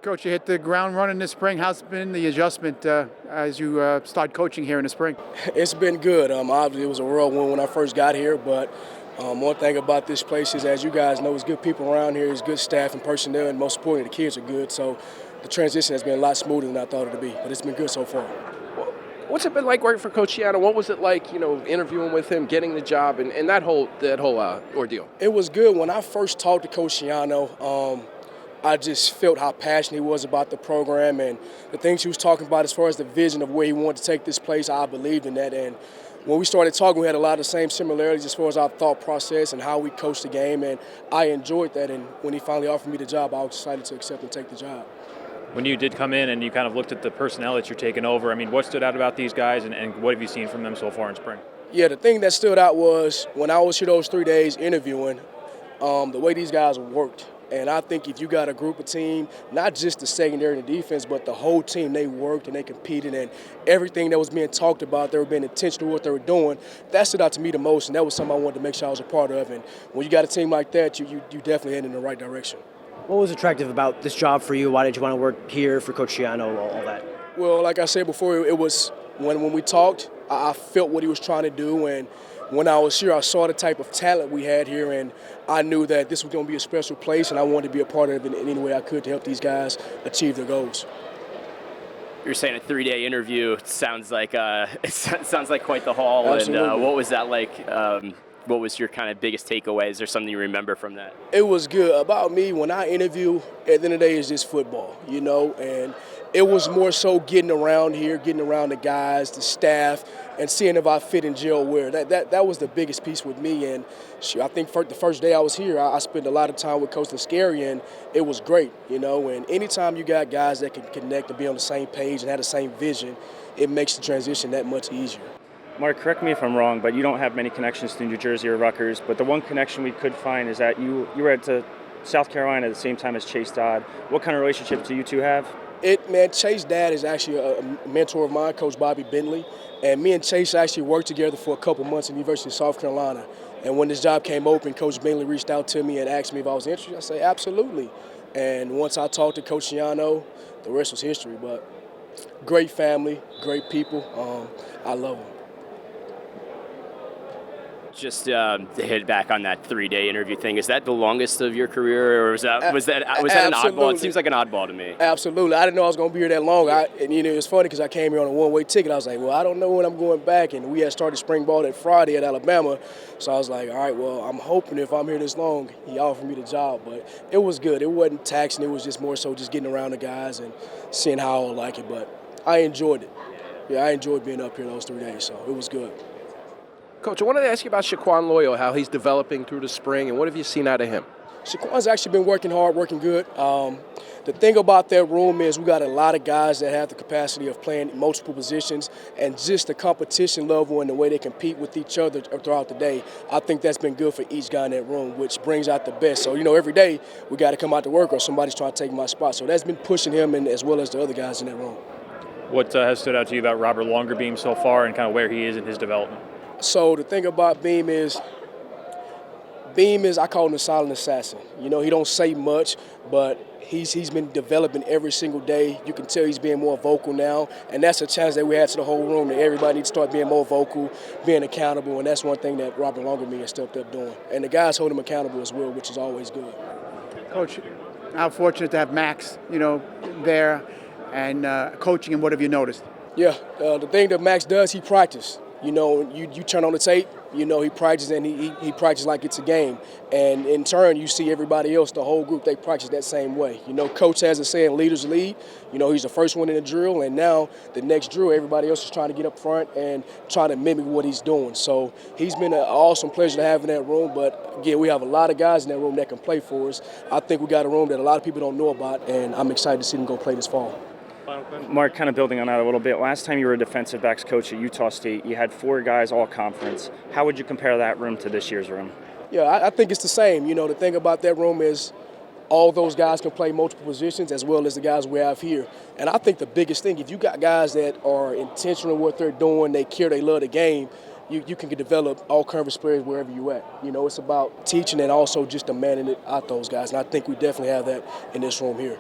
Coach, you hit the ground running this spring. How's been the adjustment as you start coaching here in the spring? It's been good. Obviously, it was a whirlwind when I first got here, but one thing about this place is, as you guys know, there's good people around here, there's good staff and personnel, and most importantly, the kids are good. So the transition has been a lot smoother than I thought it would be, but it's been good so far. What's it been like working for Coach Schiano? What was it like, interviewing with him, getting the job, and that whole ordeal? It was good. When I first talked to Coach Schiano, I just felt how passionate he was about the program and the things he was talking about as far as the vision of where he wanted to take this place. I believed in that. And when we started talking, we had a lot of the same similarities as far as our thought process and how we coached the game. And I enjoyed that. And when he finally offered me the job, I was excited to accept and take the job. When you did come in and you kind of looked at the personnel that you're taking over, I mean, what stood out about these guys and what have you seen from them so far in spring? Yeah, the thing that stood out was when I was here those 3 days interviewing, the way these guys worked. And I think if you got a group of team, not just the secondary and the defense, but the whole team, they worked and they competed, and everything that was being talked about, they were being intentional with what they were doing. That stood out to me the most, and that was something I wanted to make sure I was a part of. And when you got a team like that, you definitely head in the right direction. What was attractive about this job for you? Why did you want to work here for Coach Schiano, all that? Well, like I said before, it was when we talked, I felt what he was trying to do, and when I was here, I saw the type of talent we had here, and I knew that this was going to be a special place, and I wanted to be a part of it in any way I could to help these guys achieve their goals. You're saying a 3-day interview. It sounds like quite the haul. Absolutely. And what was that like? What was your kind of biggest takeaway? Is there something you remember from that? It was good. About me, when I interview, at the end of the day, it's just football, and it was more so getting around here, getting around the guys, the staff, and seeing if I fit in jail where. That was the biggest piece with me. And I think the first day I was here, I spent a lot of time with Coach Lascari, and it was great, And anytime you got guys that can connect and be on the same page and have the same vision, it makes the transition that much easier. Mark, correct me if I'm wrong, but you don't have many connections to New Jersey or Rutgers, but the one connection we could find is that you were at South Carolina at the same time as Chase Dodd. What kind of relationship do you two have? Chase Dad is actually a mentor of mine, Coach Bobby Bentley, and me and Chase actually worked together for a couple months at the University of South Carolina. And when this job came open, Coach Bentley reached out to me and asked me if I was interested. I said, absolutely. And once I talked to Coach Schiano, the rest was history. But great family, great people. I love them. Just to hit back on that 3-day interview thing, is that the longest of your career, or was that an oddball? It seems like an oddball to me. Absolutely. I didn't know I was going to be here that long. It's funny because I came here on a one-way ticket. I was like, well, I don't know when I'm going back. And we had started spring ball that Friday at Alabama. So I was like, all right, well, I'm hoping if I'm here this long, he offered me the job. But it was good. It wasn't taxing. It was just more so just getting around the guys and seeing how I would like it. But I enjoyed it. Yeah, I enjoyed being up here those 3 days. So it was good. Coach, I wanted to ask you about Shaquan Loyal, how he's developing through the spring, and what have you seen out of him? Shaquan's actually been working hard, working good. The thing about that room is we got a lot of guys that have the capacity of playing multiple positions, and just the competition level and the way they compete with each other throughout the day, I think that's been good for each guy in that room, which brings out the best. So, every day we got to come out to work or somebody's trying to take my spot. So that's been pushing him and as well as the other guys in that room. What has stood out to you about Robert Longerbeam so far and kind of where he is in his development? So the thing about Beam is I call him the silent assassin. He don't say much, but he's been developing every single day. You can tell he's being more vocal now, and that's a challenge that we had to the whole room, that everybody needs to start being more vocal, being accountable, and that's one thing that Robert Longerbeam has stepped up doing. And the guys hold him accountable as well, which is always good. Coach, how fortunate to have Max, there and coaching him. What have you noticed? Yeah, the thing that Max does, he practices. You turn on the tape, he practices and he practices like it's a game. And in turn, you see everybody else, the whole group, they practice that same way. Coach has a saying, leaders lead. He's the first one in the drill, and now the next drill, everybody else is trying to get up front and trying to mimic what he's doing. So he's been an awesome pleasure to have in that room. But again, we have a lot of guys in that room that can play for us. I think we got a room that a lot of people don't know about, and I'm excited to see them go play this fall. Mark, kind of building on that a little bit, last time you were a defensive backs coach at Utah State, you had 4 guys all conference. How would you compare that room to this year's room? Yeah, I think it's the same. The thing about that room is all those guys can play multiple positions as well as the guys we have here. And I think the biggest thing, if you got guys that are intentional in what they're doing, they care, they love the game, you can develop all kinds of players wherever you at. It's about teaching and also just demanding it out those guys. And I think we definitely have that in this room here.